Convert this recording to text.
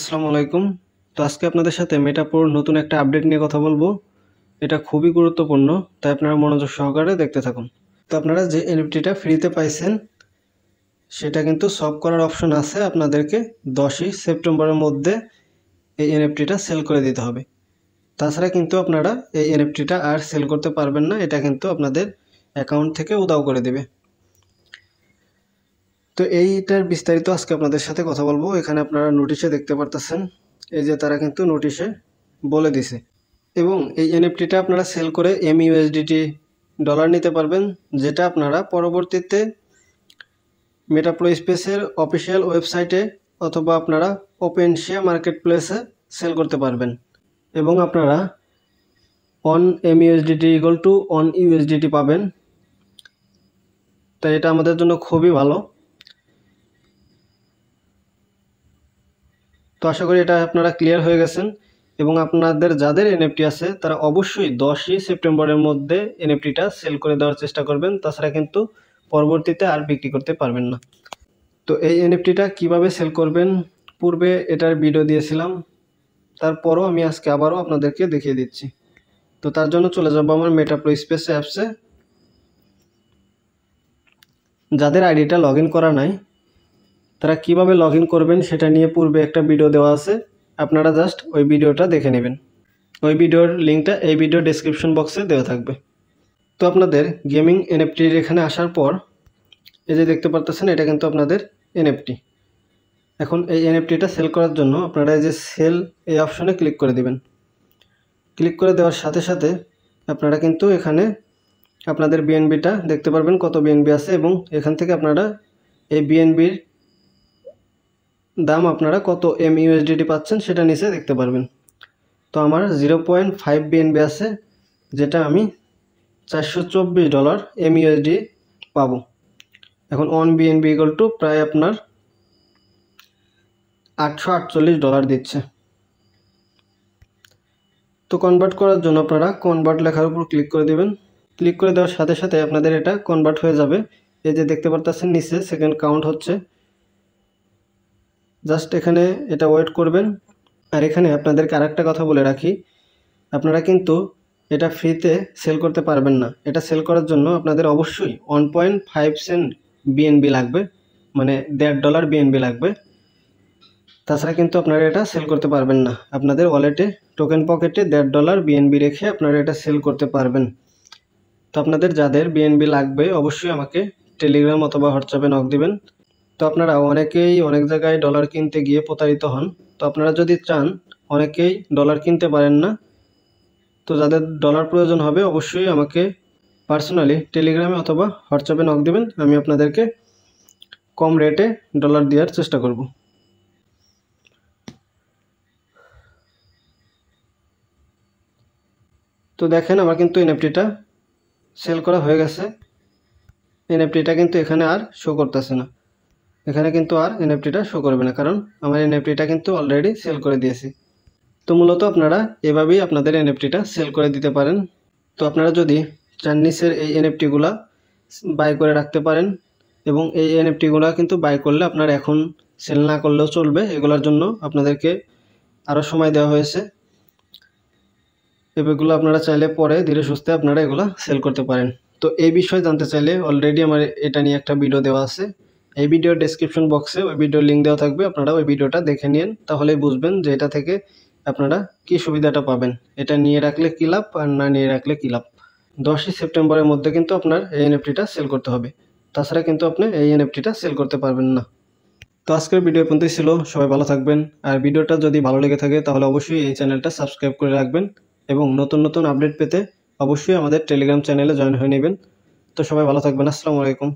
আসসালামু আলাইকুম। তো আজকে আপনাদের সাথে মেটাপ্রোর নতুন একটা আপডেট নিয়ে কথা বলবো। এটা খুবই গুরুত্বপূর্ণ, তাই আপনারা মনোযোগ সহকারে দেখতে থাকুন। তো আপনারা যে এনএফটিটা ফ্রিতে পাইছেন সেটা কিন্তু সব করার অপশন আছে। আপনাদেরকে 10ই সেপ্টেম্বরের মধ্যে এই এনএফটিটা সেল করে দিতে হবে। তাছাড়া কিন্তু আপনারা এই এনএফটিটা আর সেল করতে পারবেন না, এটা কিন্তু আপনাদের অ্যাকাউন্ট থেকে উধাও করে দেবে। তো এইটার বিস্তারিত আজকে আপনাদের সাথে কথা বলবো। এখানে আপনারা নোটিশে দেখতে পারতেছেন, এই যে তারা কিন্তু নোটিশে বলে দিছে। এবং এই এনএফটিটা আপনারা সেল করে MUSDT ডলার নিতে পারবেন, যেটা আপনারা পরবর্তীতে মেটাপ্রো স্পেসের অফিসিয়াল ওয়েবসাইটে অথবা আপনারা ওপেনশিয়া মার্কেট প্লেসে সেল করতে পারবেন। এবং আপনারা অন MUSDT = অন USDT পাবেন। তাই এটা আমাদের জন্য খুবই ভালো। তো আশা করি এটা আপনারা ক্লিয়ার হয়ে গেছেন। এবং আপনাদের যাদের এনএফটি আছে তারা অবশ্যই 10ই সেপ্টেম্বরের মধ্যে এনএফটিটা সেল করে দেওয়ার চেষ্টা করবেন, তাছাড়া কিন্তু পরবর্তীতে আর বিক্রি করতে পারবেন না। তো এই এনএফটিটা কিভাবে সেল করবেন পূর্বে এটার ভিডিও দিয়েছিলাম, তারপরও আমি আজকে আবারও আপনাদেরকে দেখিয়ে দিচ্ছি। তো তার জন্য চলে যাব আমার মেটাপ্রো স্পেস অ্যাপসে। যাদের আইডিটা লগ ইন করা নাই তারা কিভাবে লগ ইন করবেন সেটা নিয়ে পূর্বে একটা ভিডিও দেওয়া আছে, আপনারা জাস্ট ওই ভিডিওটা দেখে নেবেন। ওই ভিডিওর লিঙ্কটা এই ভিডিও ডেসক্রিপশন বক্সে দেওয়া থাকবে। তো আপনাদের গেমিং এনএফটির এখানে আসার পর এই যে দেখতে পারতেছেন, এটা কিন্তু আপনাদের এনএফটি। এখন এই এনএফটিটা সেল করার জন্য আপনারা এই যে সেল এই অপশনে ক্লিক করে দিবেন। ক্লিক করে দেওয়ার সাথে সাথে আপনারা কিন্তু এখানে আপনাদের বিএনবিটা দেখতে পারবেন, কত বিএনবি আছে, এবং এখান থেকে আপনারা এই বিএনবির দাম আপনারা কত MUSDT পাচ্ছেন সেটা নিচে দেখতে পারবেন। তো আমার 0.5 বিএনবি আছে, যেটা আমি $424 MUSD পাবো। এখন অন বিএনবি = প্রায় আপনার $848 দিচ্ছে। তো কনভার্ট করার জন্য আপনারা কনভার্ট লেখার উপর ক্লিক করে দেবেন। ক্লিক করে দেওয়ার সাথে সাথে আপনাদের এটা কনভার্ট হয়ে যাবে। এই যে দেখতে পারতেছেন নিচে সেকেন্ড কাউন্ট হচ্ছে, জাস্ট এখানে এটা ওয়েট করবেন। আর এখানে আপনাদেরকে আরেকটা কথা বলে রাখি, আপনারা কিন্তু এটা ফ্রিতে সেল করতে পারবেন না। এটা সেল করার জন্য আপনাদের অবশ্যই 1.5 সেন্ট বিএনবি লাগবে, মানে $1.5 বিএনবি লাগবে। তাছাড়া কিন্তু আপনারা এটা সেল করতে পারবেন না। আপনাদের ওয়ালেটে টোকেন পকেটে $1.5 বিএনবি রেখে আপনারা এটা সেল করতে পারবেন। তো আপনাদের যাদের বিএনবি লাগবে অবশ্যই আমাকে টেলিগ্রাম অথবা হোয়াটসঅ্যাপে নক দিবেন। তো আপনারা অনেকেই অনেক জায়গায় ডলার কিনতে গিয়ে প্রতারিত হন। তো আপনারা যদি চান, অনেকেই ডলার কিনতে পারেন না, তো যাদের ডলার প্রয়োজন হবে অবশ্যই আমাকে পার্সোনালি টেলিগ্রামে অথবা হোয়াটসঅ্যাপে নক দিবেন। আমি আপনাদেরকে কম রেটে ডলার দেওয়ার চেষ্টা করব। তো দেখেন আমার কিন্তু এনএফটিটা সেল করা হয়ে গেছে। এনএফটিটা কিন্তু এখানে আর শো করতেছে না, এখানে কিন্তু আর এনএফটিটা শো করবে না, কারণ আমার এনএফটিটা কিন্তু অলরেডি সেল করে দিয়েছি। তো মূলত আপনারা এভাবেই আপনাদের এনএফটিটা সেল করে দিতে পারেন। তো আপনারা যদি চান নিচের এই এনএফটিগুলা বাই করে রাখতে পারেন, এবং এই এনএফটিগুলা কিন্তু বাই করলে আপনার এখন সেল না করলেও চলবে। এগুলোর জন্য আপনাদেরকে আরও সময় দেওয়া হয়েছে। এগুলো আপনারা চাইলে পরে ধীরে সুস্থে আপনারা এগুলা সেল করতে পারেন। তো এই বিষয়ে জানতে চাইলে অলরেডি আমার এটা নিয়ে একটা ভিডিও দেওয়া আছে, এই ভিডিওর ডেসক্রিপশন বক্সে ওই ভিডিওর লিঙ্ক দেওয়া থাকবে। আপনারা ওই ভিডিওটা দেখে নিন, তাহলেই বুঝবেন যে এটা থেকে আপনারা কি সুবিধাটা পাবেন, এটা নিয়ে রাখলে কী লাভ আর না নিয়ে রাখলে কী লাভ। 10ই সেপ্টেম্বরের মধ্যে কিন্তু আপনার এই এনএফটিটা সেল করতে হবে, তাছাড়া কিন্তু আপনি এই এনএফটিটা সেল করতে পারবেন না। তো আজকের ভিডিও পর্যন্তই ছিল। সবাই ভালো থাকবেন। আর ভিডিওটা যদি ভালো লেগে থাকে তাহলে অবশ্যই এই চ্যানেলটা সাবস্ক্রাইব করে রাখবেন, এবং নতুন নতুন আপডেট পেতে অবশ্যই আমাদের টেলিগ্রাম চ্যানেলে জয়েন হয়ে নেবেন। তো সবাই ভালো থাকবেন। আসসালামু আলাইকুম।